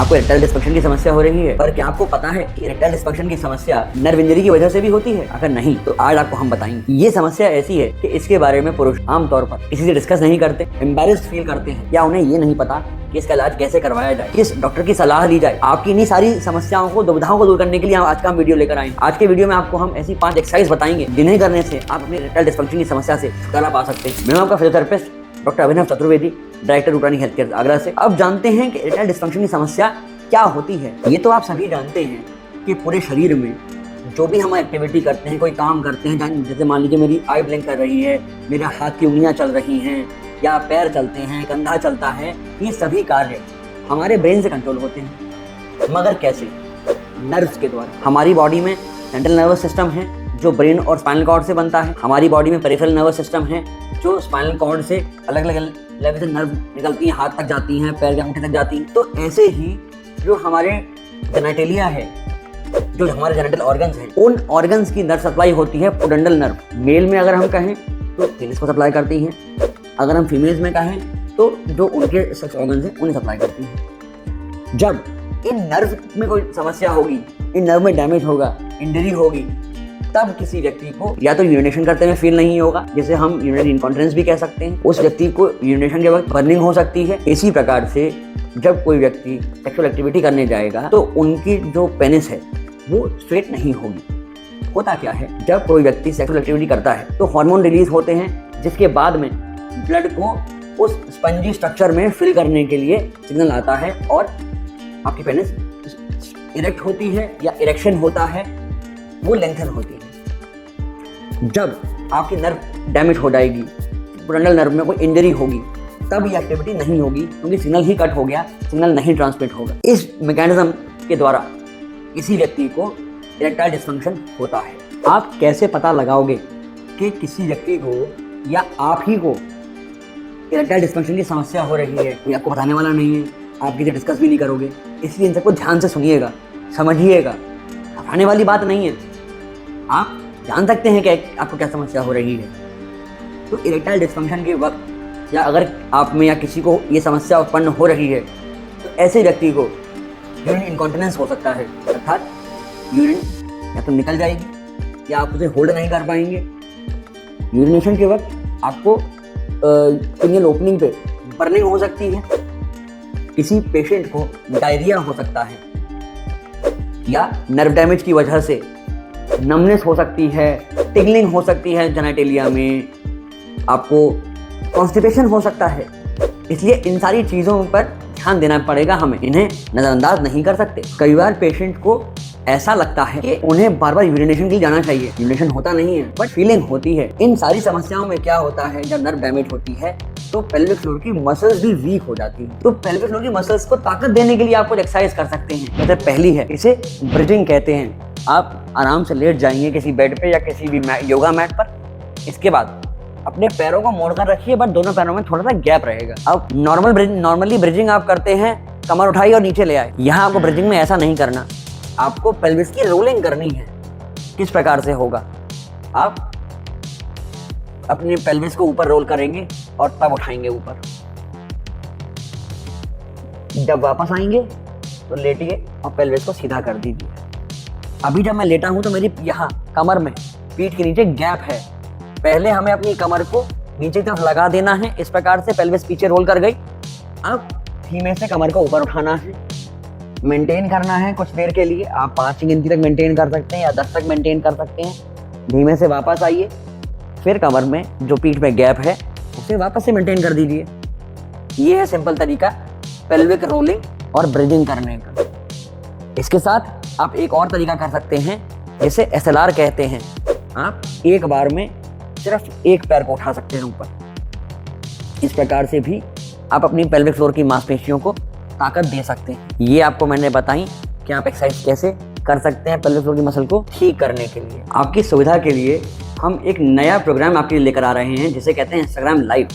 आपको erectile dysfunction की समस्या हो रही है, पर क्या आपको पता है कि इरेक्टाइल डिस्फंक्शन की समस्या नर्व इंजरी की वजह से भी होती है? अगर नहीं तो आज आपको हम बताएंगे। ये समस्या ऐसी है कि इसके बारे में पुरुष आमतौर पर किसी से डिस्कस नहीं करते, एम्बैरेस्ड फील करते हैं, या उन्हें ये नहीं पता कि इसका इलाज कैसे करवाया जाए, किस डॉक्टर की सलाह ली जाए। आपकी इन्हीं सारी समस्याओं को, दुविधाओं को दूर करने के लिए आज का हम वीडियो लेकर आए। आज के वीडियो में आपको हम ऐसी 5 एक्सरसाइज बताएंगे जिन्हें करने से आप अपने इरेक्टाइल डिस्फंक्शन की समस्या से छुटकारा पा सकते हैं। मैं आपका physiotherapist doctor Abhinav Chaturvedi, director रूटानी हेल्थ केयर आगरा से। अब जानते हैं कि इरेक्टाइल डिस्फंक्शन की समस्या क्या होती है। ये तो आप सभी जानते हैं कि पूरे शरीर में जो भी हम एक्टिविटी करते हैं, कोई काम करते हैं, जैसे मान लीजिए मेरी आई ब्लिंक कर रही है, मेरा हाथ की उंगलियां चल रही हैं, या पैर चलते हैं, कंधा चलता है, ये सभी कार्य हमारे ब्रेन से कंट्रोल होते हैं। मगर कैसे? नर्व्स के द्वारा। हमारी बॉडी में सेंट्रल नर्वस सिस्टम है जो ब्रेन और स्पाइनल कॉर्ड से बनता है। हमारी बॉडी में पेरिफेरल नर्वस सिस्टम है जो स्पाइनल कॉर्ड से अलग अलग लेवल से नर्व निकलती हैं, हाथ तक जाती हैं, पैर के अंगूठे तक जाती हैं। तो ऐसे ही जो हमारे जेनेटेलिया है, जो हमारे जेनेटल ऑर्गन्स हैं, उन ऑर्गन्स की नर्व सप्लाई होती है पोडेंडल नर्व। मेल में अगर हम कहें तो पेनिस को सप्लाई करती हैं, अगर हम फीमेल्स में कहें तो जो उनके सेक्स ऑर्गन्स हैं उन्हें सप्लाई करती हैं। जब इन नर्व में कोई समस्या होगी, इन नर्व में डैमेज होगा, इंजरी होगी, तब किसी व्यक्ति को या तो यूरिनेशन करते हुए फील नहीं होगा, जिसे हम यूरिनरी इनकॉन्टिनेंस भी कह सकते हैं। उस व्यक्ति को यूरिनेशन के वक्त बर्निंग हो सकती है। इसी प्रकार से जब कोई व्यक्ति सेक्सुअल एक्टिविटी करने जाएगा तो उनकी जो पेनिस है वो स्ट्रेट नहीं होगी। होता क्या है, जब कोई व्यक्ति सेक्सुअल एक्टिविटी करता है तो हार्मोन रिलीज होते हैं, जिसके बाद में ब्लड को उस स्पंजी स्ट्रक्चर में फिल करने के लिए सिग्नल आता है और आपकी पेनिस इरेक्ट होती है या इरेक्शन होता है, वो लेंथन होती है। जब आपकी नर्व डैमेज हो जाएगी, पोडेंडल नर्व में कोई इंजरी होगी, तब ये एक्टिविटी नहीं होगी, क्योंकि सिग्नल ही कट हो गया, सिग्नल नहीं ट्रांसमिट होगा। इस मैकेनिज्म के द्वारा किसी व्यक्ति को इरेक्टाइल डिस्फंक्शन होता है। आप कैसे पता लगाओगे कि किसी व्यक्ति को या आप ही को इरेक्टाइल डिस्फंक्शन की समस्या हो रही है? कोई आपको बताने वाला नहीं है, आप किसी डिस्कस भी नहीं करोगे, इसलिए इन सबको ध्यान से सुनिएगा, समझिएगा। घबराने वाली बात नहीं है, आप जान सकते हैं कि आपको क्या समस्या हो रही है। तो इरेक्टाइल डिस्फंक्शन के वक्त या अगर आप में या किसी को ये समस्या उत्पन्न हो रही है तो ऐसे व्यक्ति को यूरिन इनकॉन्टिनेंस हो सकता है, अर्थात यूरिन या तो निकल जाएगी या आप उसे होल्ड नहीं कर पाएंगे। यूरिनेशन के वक्त आपको पिनियल ओपनिंग पे बर्निंग हो सकती है। किसी पेशेंट को डायरिया हो सकता है, या नर्व डैमेज की वजह से नमनेस हो सकती है, टिगलिंग हो सकती है जेनेटेलिया में, आपको कॉन्स्टिपेशन हो सकता है। इसलिए इन सारी चीज़ों पर ध्यान देना पड़ेगा हमें, इन्हें नज़रअंदाज नहीं कर सकते। कई बार पेशेंट को ऐसा लगता है कि उन्हें बार बार यूरिनेशन के लिए जाना चाहिए, यूरिनेशन होता नहीं है बट फीलिंग होती है। इन सारी समस्याओं में क्या होता है, जब नर्व डैमेज होती है तो पेल्विक फ्लोर की मसल्स भी वीक हो जाती हैं। तो पेल्विक फ्लोर की मसल्स को ताकत देने के लिए आप कुछ एक्सरसाइज कर सकते हैं। जैसे पहली है, इसे ब्रिजिंग कहते हैं। आप आराम से लेट जाएंगे किसी बेड पे या किसी भी योगा मैट पर। इसके बाद अपने पैरों को मोड़ कर रखिए, बट दोनों पैरों में थोड़ा सा गैप रहेगा। अब नॉर्मली ब्रिजिंग आप करते हैं, कमर उठाइए और नीचे ले आए। यहाँ आपको ब्रिजिंग में ऐसा नहीं करना, आपको पेल्विस की रोलिंग करनी है। किस प्रकार से होगा, आप अपने पेल्विस को ऊपर रोल करेंगे और तब उठाएंगे ऊपर। जब वापस आएंगे तो लेटिए और पेल्विस को सीधा कर दीजिए। अभी जब मैं लेटा हूं तो मेरी यहाँ कमर में, पीठ के नीचे गैप है। पहले हमें अपनी कमर को नीचे की तरफ लगा देना है, इस प्रकार से पेल्विस पीछे रोल कर गई। अब धीमे से कमर को ऊपर उठाना है, मेंटेन करना है कुछ देर के लिए। आप 5 की गिनती तक मेंटेन कर सकते हैं या 10 तक मेंटेन कर सकते हैं। धीमे से वापस आइए, फिर कमर में जो पीठ में गैप है उसे वापस से मेंटेन कर दीजिए। ये है सिंपल तरीका पेल्विक रोलिंग और ब्रिजिंग करने का। इसके साथ आप एक और तरीका कर सकते हैं, जिसे SLR कहते हैं। आप एक बार में सिर्फ एक पैर को उठा सकते हैं ऊपर। इस प्रकार से भी आप अपनी पेल्विक फ्लोर की मांसपेशियों को ताकत दे सकते हैं। ये आपको मैंने बताई कि आप एक्सरसाइज कैसे कर सकते हैं पेल्विक फ्लोर की मसल को ठीक करने के लिए। आपकी सुविधा के लिए हम एक नया प्रोग्राम आपके लिए लेकर आ रहे हैं, जिसे कहते हैं इंस्टाग्राम लाइव।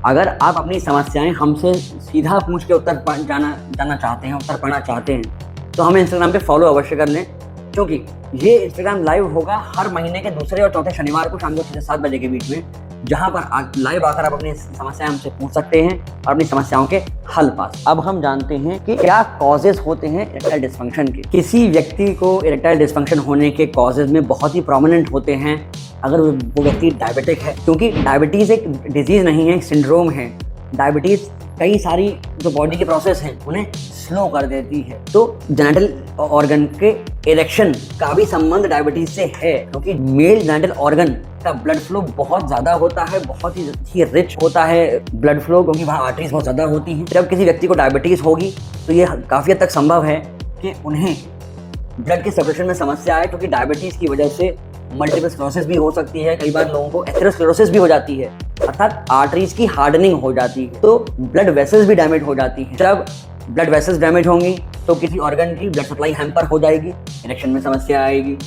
अगर आप अपनी समस्याएं हमसे सीधा पूछ के उत्तर जाना चाहते हैं, उत्तर पाना चाहते हैं, तो हमें इंस्टाग्राम पे फॉलो अवश्य कर लें, क्योंकि ये इंस्टाग्राम लाइव होगा हर महीने के दूसरे और चौथे शनिवार को शाम को 6 से 7 बजे के बीच में। जहां पर लाइव आकर आप अपनी समस्याएं हमसे पूछ सकते हैं और अपनी समस्याओं के हल पा सकते हैं। अब हम जानते हैं कि क्या कॉजेज होते हैं इरेक्टाइल डिस्फंक्शन के। किसी व्यक्ति को इरेक्टाइल डिस्फंक्शन होने के कॉजेज में बहुत ही प्रोमिनेंट होते हैं अगर वो व्यक्ति डायबिटिक है, क्योंकि डायबिटीज एक डिजीज नहीं है, एक सिंड्रोम है। डायबिटीज कई सारी जो बॉडी के प्रोसेस हैं उन्हें स्लो कर देती है। तो जेनिटल ऑर्गन के इरेक्शन का भी संबंध डायबिटीज से है, क्योंकि मेल जेनिटल ऑर्गन का ब्लड फ्लो बहुत ज्यादा होता है, बहुत ही रिच होता है ब्लड फ्लो, क्योंकि वहाँ आर्टरीज बहुत ज्यादा होती हैं। जब किसी व्यक्ति को डायबिटीज होगी तो ये काफी हद तक संभव है कि उन्हें ब्लड के सर्कुलेशन में समस्या आए, क्योंकि डायबिटीज की वजह से मल्टीपल स्क्लेरोसिस भी हो सकती है। कई बार लोगों को एथेरोस्क्लेरोसिस भी हो जाती है, अर्थात आर्टरीज की हार्डनिंग हो जाती है, तो ब्लड वेसल्स भी डैमेज हो जाती है। जब ब्लड वेसल्स डैमेज होंगी तो किसी ऑर्गन की ब्लड सप्लाई हैम्पर हो जाएगी, इरेक्शन में समस्या आएगी।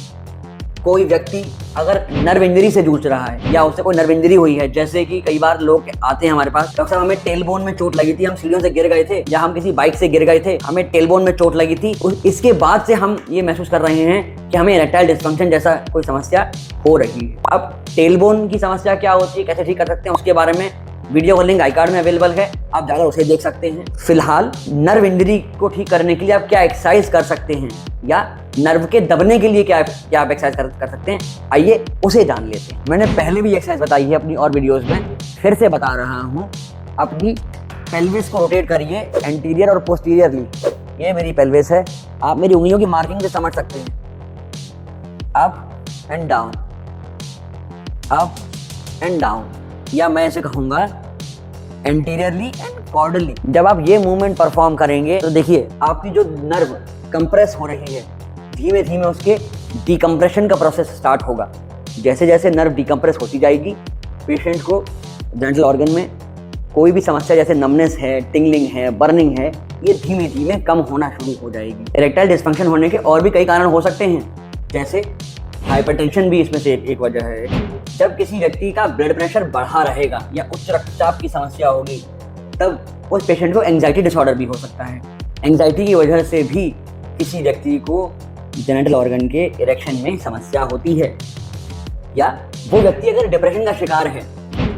कोई व्यक्ति अगर नर्व इंजरी से जूझ रहा है या उससे कोई नर्व इंजरी हुई है, जैसे कि कई बार लोग आते हैं हमारे पास, डॉक्टर साहब हमें टेलबोन में चोट लगी थी, हम सीढ़ियों से गिर गए थे या हम किसी बाइक से गिर गए थे, हमें टेलबोन में चोट लगी थी, इसके बाद से हम ये महसूस कर रहे हैं कि हमें इरेक्टाइल डिस्फंक्शन जैसा कोई समस्या हो रही है। अब टेलबोन की समस्या क्या होती है, कैसे ठीक कर सकते हैं, उसके बारे में वीडियो का लिंक आई कार्ड में अवेलेबल है, आप जाकर उसे देख सकते हैं। फिलहाल नर्व इंजरी को ठीक करने के लिए आप क्या एक्सरसाइज कर सकते हैं या नर्व के दबने के लिए क्या आप एक्सरसाइज कर सकते हैं, आइए उसे जान लेते हैं। मैंने पहले भी एक्सरसाइज बताई है अपनी और वीडियोस में, फिर से बता रहा हूँ। अपनी पेल्विस को रोटेट करिए एंटीरियर और पोस्टीरियरली। ये मेरी पेल्विस है, आप मेरी उंगलियों की मार्किंग से समझ सकते हैं। Up and down, up and down, या मैं इसे कहूंगा एंटीरियरली एंड कॉर्डली। जब आप ये मूवमेंट परफॉर्म करेंगे तो देखिए आपकी जो नर्व कंप्रेस हो रही है, धीमे धीमे उसके डिकम्प्रेशन का प्रोसेस स्टार्ट होगा। जैसे जैसे नर्व डिकम्प्रेस होती जाएगी, पेशेंट को जेनिटल ऑर्गन में कोई भी समस्या जैसे नमनेस है, टिंगलिंग है, बर्निंग है, ये धीमे धीमे कम होना शुरू हो जाएगी। इरेक्टाइल डिस्फंक्शन होने के और भी कई कारण हो सकते हैं, जैसे हाइपरटेंशन भी इसमें से एक वजह है। जब किसी व्यक्ति का ब्लड प्रेशर बढ़ा रहेगा या उच्च रक्तचाप की समस्या होगी, तब उस पेशेंट को एंजाइटी डिसऑर्डर भी हो सकता है। एंजाइटी की वजह से भी किसी व्यक्ति को जेनिटल ऑर्गन के इरेक्शन में समस्या होती है। या वो व्यक्ति अगर डिप्रेशन का शिकार है,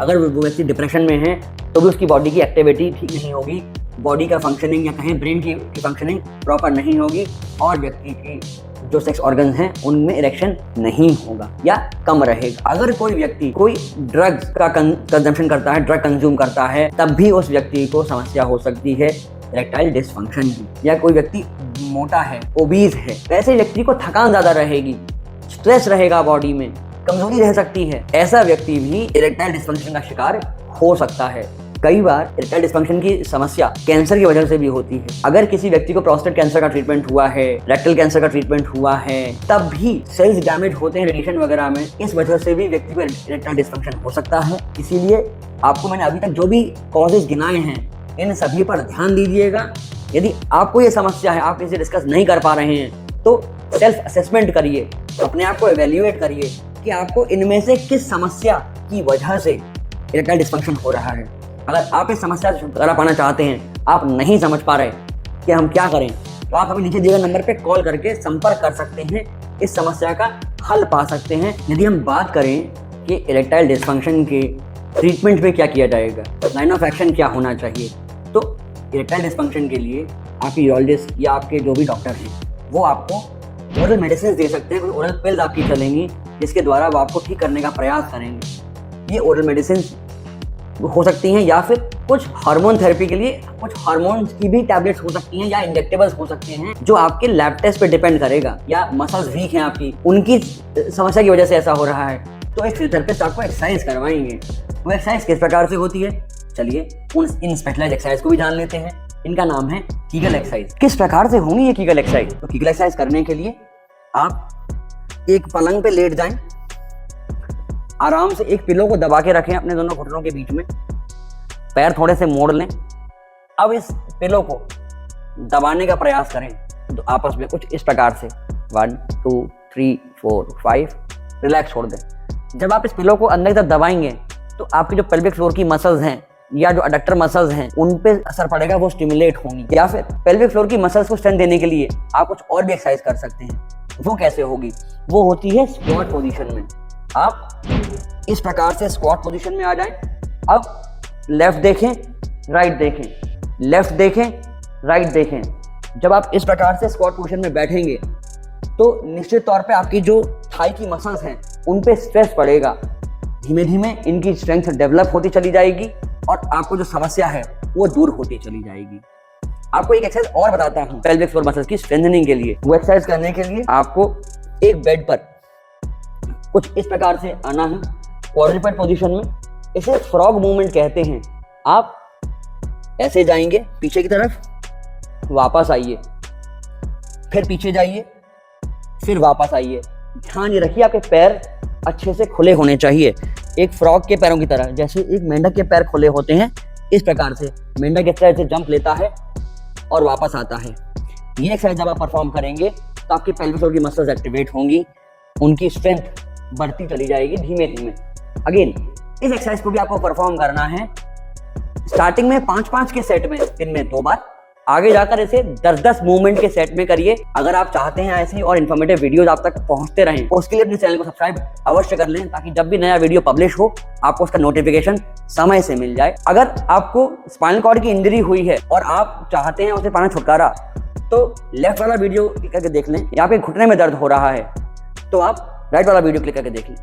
अगर वो व्यक्ति डिप्रेशन में है तो भी उसकी बॉडी की एक्टिविटी ठीक नहीं होगी, बॉडी का फंक्शनिंग या कहें ब्रेन की फंक्शनिंग प्रॉपर नहीं होगी, और व्यक्ति की जो सेक्स ऑर्गन्स हैं उनमें इरेक्शन नहीं होगा या कम रहेगा। अगर कोई व्यक्ति कोई ड्रग्स का कंजम्पशन करता है, ड्रग कंज्यूम करता है, तब भी उस व्यक्ति को समस्या हो सकती है इरेक्टाइल डिस्फंक्शन की। या कोई व्यक्ति मोटा है, ओबीज है, ऐसे व्यक्ति को थकान ज्यादा रहेगी, स्ट्रेस रहेगा, बॉडी में कमजोरी रह सकती है, ऐसा व्यक्ति भी इरेक्टाइल डिस्फंक्शन का शिकार हो सकता है। कई बार इरेक्टाइल डिस्फंक्शन की समस्या कैंसर की वजह से भी होती है। अगर किसी व्यक्ति को प्रोस्टेट कैंसर का ट्रीटमेंट हुआ है, रेक्टल कैंसर का ट्रीटमेंट हुआ है, तब भी सेल्स डैमेज होते हैं रेडिएशन वगैरह में, इस वजह से भी व्यक्ति को इरेक्टाइल डिस्फंक्शन हो सकता है। इसीलिए आपको मैंने अभी तक जो भी कॉजेज गिनाए हैं, इन सभी पर ध्यान दीजिएगा। यदि आपको ये समस्या है, आप किसी से डिस्कस नहीं कर पा रहे हैं, तो सेल्फ असेसमेंट करिए, अपने आप को एवेल्युएट करिए कि आपको इनमें से किस समस्या की वजह से इरेक्टाइल डिस्फंक्शन हो रहा है। अगर आप इस समस्या से छुटकारा पाना चाहते हैं, आप नहीं समझ पा रहे कि हम क्या करें, तो आप हमें नीचे दिए गए नंबर पे कॉल करके संपर्क कर सकते हैं, इस समस्या का हल पा सकते हैं। यदि हम बात करें कि इरेक्टाइल डिस्फंक्शन के ट्रीटमेंट में क्या किया जाएगा, लाइन ऑफ एक्शन क्या होना चाहिए, तो इरेक्टाइल डिस्फंक्शन के लिए आपके यूरोलॉजिस्ट या आपके जो भी डॉक्टर हैं वो आपको ओरल मेडिसिन दे सकते हैं। कुछ ओरल पिल्स आपकी चलेंगी जिसके द्वारा वो आपको ठीक करने का प्रयास करेंगे। ये ओरल मेडिसिन हो सकती हैं या फिर कुछ हार्मोन थेरेपी के लिए कुछ हार्मोन्स की भी टैबलेट्स हो सकती हैं या इंजेक्टेबल्स हो सकते हैं, जो आपके लैब टेस्ट पे डिपेंड करेगा। या मसल्स वीक हैं आपकी, उनकी समस्या की वजह से ऐसा हो रहा है, तो एक फिजियोथेरेपिस्ट आपको एक्सरसाइज करवाएंगे। वो एक्सरसाइज किस प्रकार से होती है, चलिए इन स्पेशलाइज्ड एक्सरसाइज को भी जान लेते हैं। इनका नाम है कीगल एक्सरसाइज। किस प्रकार से होंगी ये कीगल एक्सरसाइज? तो कीगल एक्सरसाइज करने के लिए आप एक पलंग पे लेट जाएं, आराम से एक पिलो को दबा के रखें अपने दोनों घुटनों के बीच में, पैर थोड़े से मोड़ लें। अब इस पिलो को दबाने का प्रयास करें तो आपस में कुछ इस प्रकार से 1 2 3 4 5 रिलैक्स छोड़ दें। जब आप इस पिलो को अंदर की तरफ दबाएंगे तो आपकी जो पेल्विक फ्लोर की मसल्स हैं या जो अडक्टर मसल्स हैं उन पे असर पड़ेगा, वो स्टिमुलेट होंगी। या फिर पेल्विक फ्लोर की मसल्स को स्ट्रेंथ देने के लिए आप कुछ और भी एक्सरसाइज कर सकते हैं। वो कैसे होगी? वो होती है स्क्वाट पोजीशन में। आप इस प्रकार से स्क्वाट पोजीशन में आ जाएं। अब लेफ्ट देखें, राइट देखें, लेफ्ट देखें, राइट देखें। जब आप इस प्रकार से स्क्वाट पोजीशन में बैठेंगे तो निश्चित तौर पे आपकी जो थाई की मसल्स हैं उन पे स्ट्रेस पड़ेगा। धीमे धीमे इनकी स्ट्रेंथ डेवलप होती चली जाएगी और आपको जो समस्या है वो दूर होती चली जाएगी। आपको एक एक्सरसाइज और बताता हूँ पेल्विक फ्लोर मसल्स की स्ट्रेंथनिंग के लिए। वो एक्सरसाइज करने के लिए आपको एक बेड पर कुछ इस प्रकार से आना है, क्वाड्रुपेड पोजीशन में। इसे फ्रॉग मूवमेंट कहते हैं। आप ऐसे जाएंगे पीछे की तरफ, वापस आइए, फिर पीछे जाइए, फिर वापस आइए। ध्यान ये रखिए आपके पैर अच्छे से खुले होने चाहिए, एक फ्रॉग के पैरों की तरह। जैसे एक मेंढक के पैर खुले होते हैं इस प्रकार से मेंढक इस तरह से जंप लेता है और वापस आता है। ये एक्सरसाइज जब आप परफॉर्म करेंगे तो आपकी पेल्विक फ्लोर की मसल्स एक्टिवेट होंगी, उनकी स्ट्रेंथ बढ़ती चली जाएगी धीमे धीमे। अगेन इस एक्सरसाइज को भी आपको परफॉर्म करना है स्टार्टिंग में 5-5 के सेट में, दिन में 2 बार। आगे जाकर इसे 10-10 मूवमेंट के सेट में करिए। अगर आप चाहते हैं ऐसी और इन्फॉर्मेटिव वीडियोस आप तक पहुंचते रहें तो उसके लिए अपने चैनल को सब्सक्राइब अवश्य कर लें, ताकि जब भी नया वीडियो पब्लिश हो आपको उसका नोटिफिकेशन समय से मिल जाए। अगर आपको स्पाइनल कॉर्ड की इंजरी हुई है और आप चाहते हैं उसे पाना छुटकारा, तो लेफ्ट वाला वीडियो क्लिक करके देख लें। या फिर घुटने में दर्द हो रहा है तो आप राइट वाला वीडियो क्लिक करके देख लें।